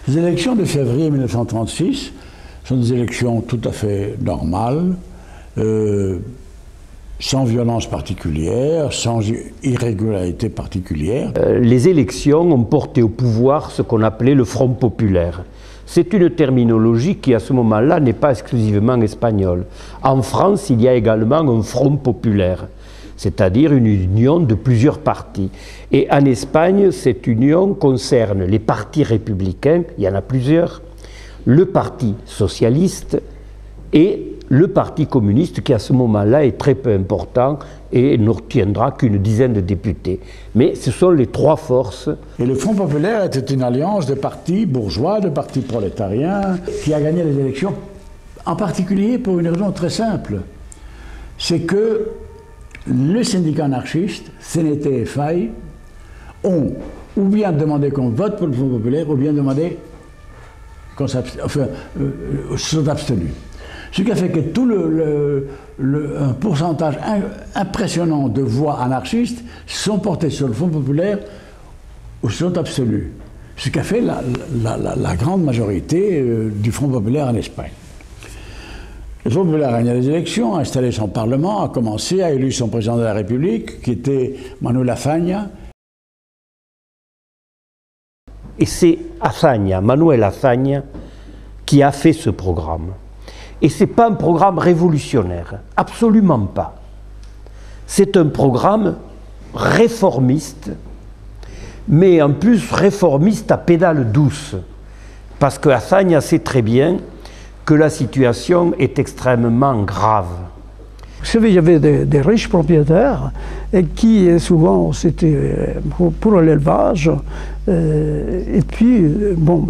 Les élections de février 1936 sont des élections tout à fait normales, sans violence particulière, sans irrégularité particulière. Les élections ont porté au pouvoir ce qu'on appelait le Front populaire. C'est une terminologie qui, à ce moment-là, n'est pas exclusivement espagnole. En France, il y a également un Front populaire, c'est-à-dire une union de plusieurs partis. Et en Espagne, cette union concerne les partis républicains, il y en a plusieurs, le Parti socialiste et le Parti communiste, qui à ce moment-là est très peu important et n'obtiendra qu'une dizaine de députés. Mais ce sont les trois forces. Et le Front populaire était une alliance de partis bourgeois, de partis prolétariens, qui a gagné les élections, en particulier pour une raison très simple. C'est que le syndicat anarchiste, CNT et FAI, ont ou bien demandé qu'on vote pour le Front populaire, ou bien demandé qu'on se sont abstenus. Ce qui a fait que tout un pourcentage impressionnant de voix anarchistes sont portées sur le Front populaire ou se sont abstenus. Ce qui a fait la grande majorité du Front populaire en Espagne. Le Front populaire a gagné les élections, a installé son parlement, a commencé, a élu son président de la République, qui était Manuel Azaña. Et c'est Manuel Azaña, qui a fait ce programme. Et ce n'est pas un programme révolutionnaire, absolument pas. C'est un programme réformiste, mais en plus réformiste à pédale douce, parce que Azaña sait très bien que la situation est extrêmement grave. Vous savez, il y avait des riches propriétaires qui souvent c'était pour l'élevage et puis bon,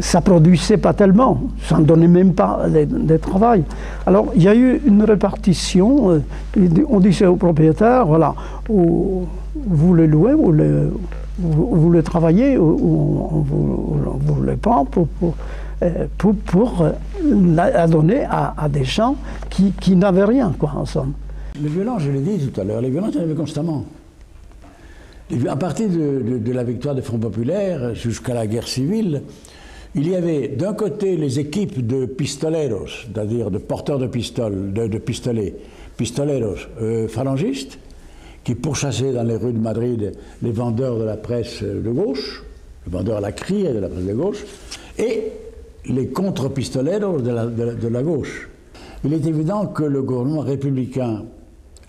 ça produisait pas tellement, ça ne donnait même pas de travail. Alors il y a eu une répartition, on disait aux propriétaires, voilà, vous le louez, vous le travaillez, ou vous le prend pour la donner à des gens qui n'avaient rien, quoi, en somme. Les violences, je l'ai dit tout à l'heure, les violences, il y en avait constamment. À partir de la victoire des Fronts populaires jusqu'à la guerre civile, il y avait d'un côté les équipes de pistoleros, c'est-à-dire de porteurs de pistolets, pistoleros phalangistes, qui pourchassaient dans les rues de Madrid les vendeurs de la presse de gauche, les vendeurs à la criée de la presse de gauche, et les contre-pistoleros de la gauche. Il est évident que le gouvernement républicain,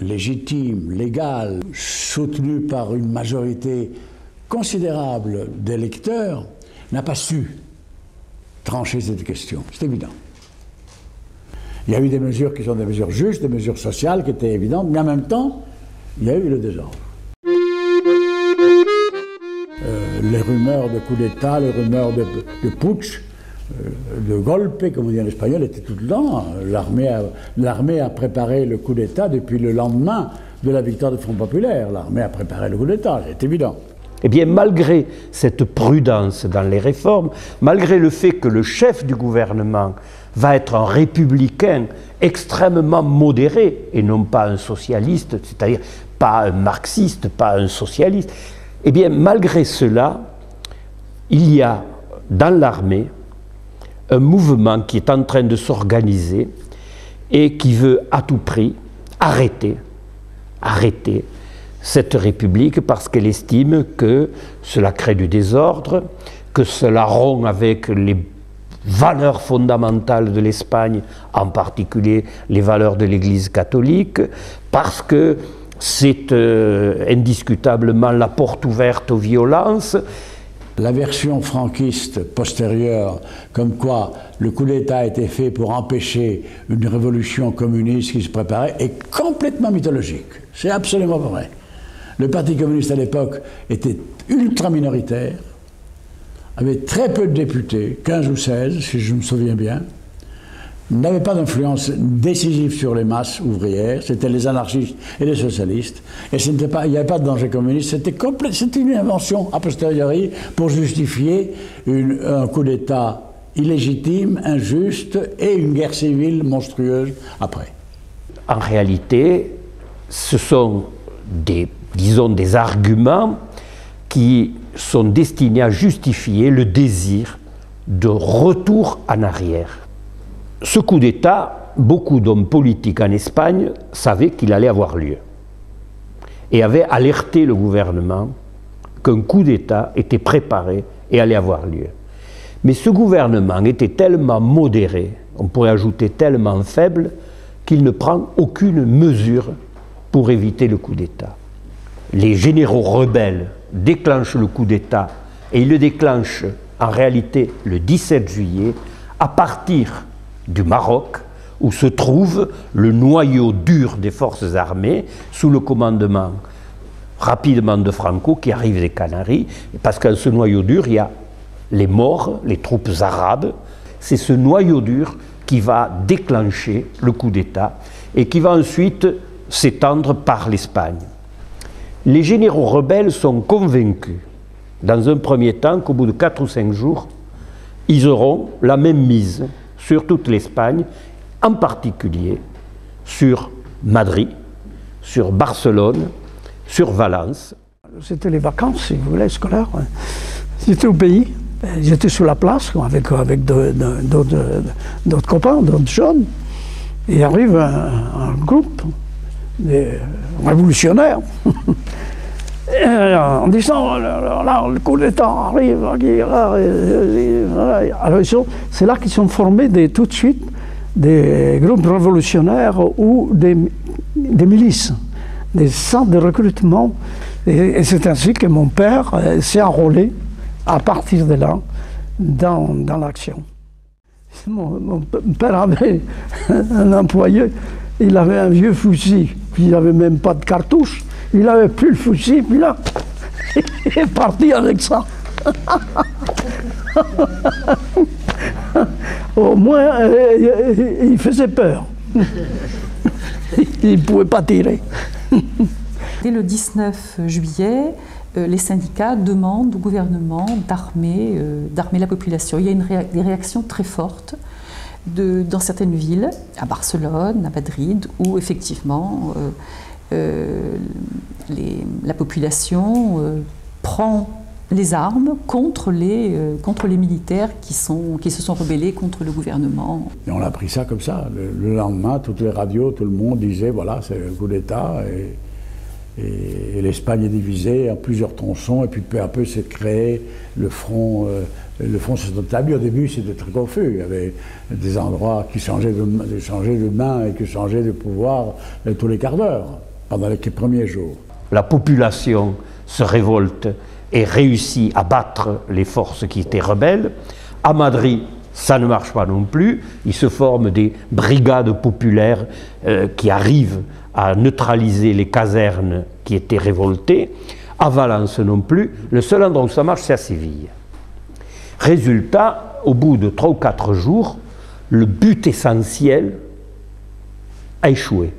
légitime, légal, soutenu par une majorité considérable d'électeurs, n'a pas su trancher cette question. C'est évident. Il y a eu des mesures qui sont des mesures justes, des mesures sociales qui étaient évidentes, mais en même temps, il y a eu le désordre. Les rumeurs de coup d'État, les rumeurs de putsch, de golpe, comme on dit en espagnol, étaient tout le temps. L'armée a préparé le coup d'État depuis le lendemain de la victoire du Front populaire. L'armée a préparé le coup d'État, c'est évident. Eh bien, malgré cette prudence dans les réformes, malgré le fait que le chef du gouvernement va être un républicain extrêmement modéré, et non pas un socialiste, c'est-à-dire pas un marxiste, pas un socialiste, eh bien, malgré cela, il y a dans l'armée un mouvement qui est en train de s'organiser et qui veut à tout prix arrêter cette République parce qu'elle estime que cela crée du désordre, que cela rompt avec les valeurs fondamentales de l'Espagne, en particulier les valeurs de l'Église catholique, parce que c'est indiscutablement la porte ouverte aux violences. La version franquiste postérieure, comme quoi le coup d'État a été fait pour empêcher une révolution communiste qui se préparait, est complètement mythologique. C'est absolument pas vrai. Le Parti communiste à l'époque était ultra minoritaire, avait très peu de députés, 15 ou 16 si je me souviens bien, n'avait pas d'influence décisive sur les masses ouvrières, c'était les anarchistes et les socialistes, et il n'y avait pas de danger communiste, c'était une invention a posteriori pour justifier un coup d'État illégitime, injuste et une guerre civile monstrueuse après. En réalité, ce sont des arguments qui sont destinés à justifier le désir de retour en arrière. Ce coup d'État, beaucoup d'hommes politiques en Espagne savaient qu'il allait avoir lieu et avaient alerté le gouvernement qu'un coup d'État était préparé et allait avoir lieu. Mais ce gouvernement était tellement modéré, on pourrait ajouter tellement faible, qu'il ne prend aucune mesure pour éviter le coup d'État. Les généraux rebelles déclenchent le coup d'État et ils le déclenchent en réalité le 17 juillet à partir du Maroc où se trouve le noyau dur des forces armées sous le commandement rapidement de Franco qui arrive des Canaries, parce qu'en ce noyau dur il y a les morts, les troupes arabes. C'est ce noyau dur qui va déclencher le coup d'État et qui va ensuite s'étendre par l'Espagne. Les généraux rebelles sont convaincus, dans un premier temps, qu'au bout de 4 ou 5 jours, ils auront la même mise sur toute l'Espagne, en particulier sur Madrid, sur Barcelone, sur Valence. C'était les vacances, si vous voulez, scolaires. J'étais au pays, j'étais sur la place avec d'autres copains, d'autres jeunes. Et arrive un groupe de révolutionnaires en disant là, le coup d'État arrive. Alors c'est là qu'ils sont formés tout de suite des groupes révolutionnaires ou des milices, des centres de recrutement. Et c'est ainsi que mon père s'est enrôlé à partir de là dans l'action. Mon père avait un employé, il avait un vieux fusil, puis il n'avait même pas de cartouche, il n'avait plus le fusil, puis là, il est parti avec ça. Au moins, il faisait peur. Il ne pouvait pas tirer. Dès le 19 juillet, les syndicats demandent au gouvernement d'armer la population. Il y a des réactions très fortes dans certaines villes, à Barcelone, à Madrid, où effectivement la population prend les armes contre les militaires qui se sont rebellés contre le gouvernement. Et on a pris ça comme ça. Le lendemain, toutes les radios, tout le monde disait voilà, c'est un coup d'État. Et l'Espagne est divisée en plusieurs tronçons, et puis peu à peu s'est créé le front s'est établi. Au début, c'était très confus. Il y avait des endroits qui changeaient de main et qui changeaient de pouvoir tous les quarts d'heure, pendant les premiers jours. La population se révolte et réussit à battre les forces qui étaient rebelles. À Madrid, ça ne marche pas non plus. Il se forment des brigades populaires qui arrivent à neutraliser les casernes qui étaient révoltées. À Valence non plus. Le seul endroit où ça marche, c'est à Séville. Résultat, au bout de 3 ou 4 jours, le but essentiel a échoué.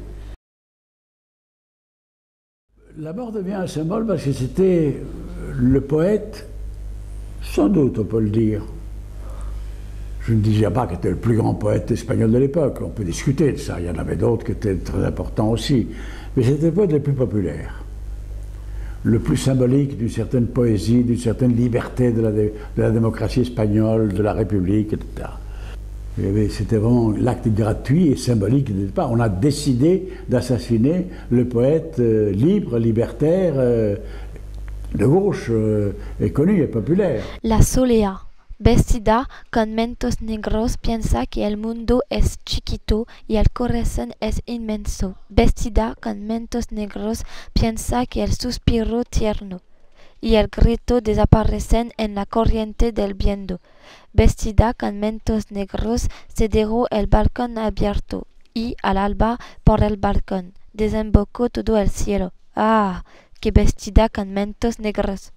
La mort devient un symbole parce que c'était le poète, sans doute on peut le dire. Je ne disais pas qu'il était le plus grand poète espagnol de l'époque, on peut discuter de ça, il y en avait d'autres qui étaient très importants aussi. Mais c'était le poète le plus populaire, le plus symbolique d'une certaine poésie, d'une certaine liberté de la démocratie espagnole, de la République, etc. C'était vraiment l'acte gratuit et symbolique du départ. On a décidé d'assassiner le poète libre, libertaire, de gauche, et connu et populaire. La Solea. Vestida con mentos negros piensa que el mundo es chiquito y el corazón es inmenso. Vestida con mentos negros piensa que el suspiro tierno y el grito desaparecen en la corriente del viento. Vestida con mentos negros se dejó el balcón abierto y al alba por el balcón desembocó todo el cielo. ¡Ah! ¡Qué vestida con mentos negros!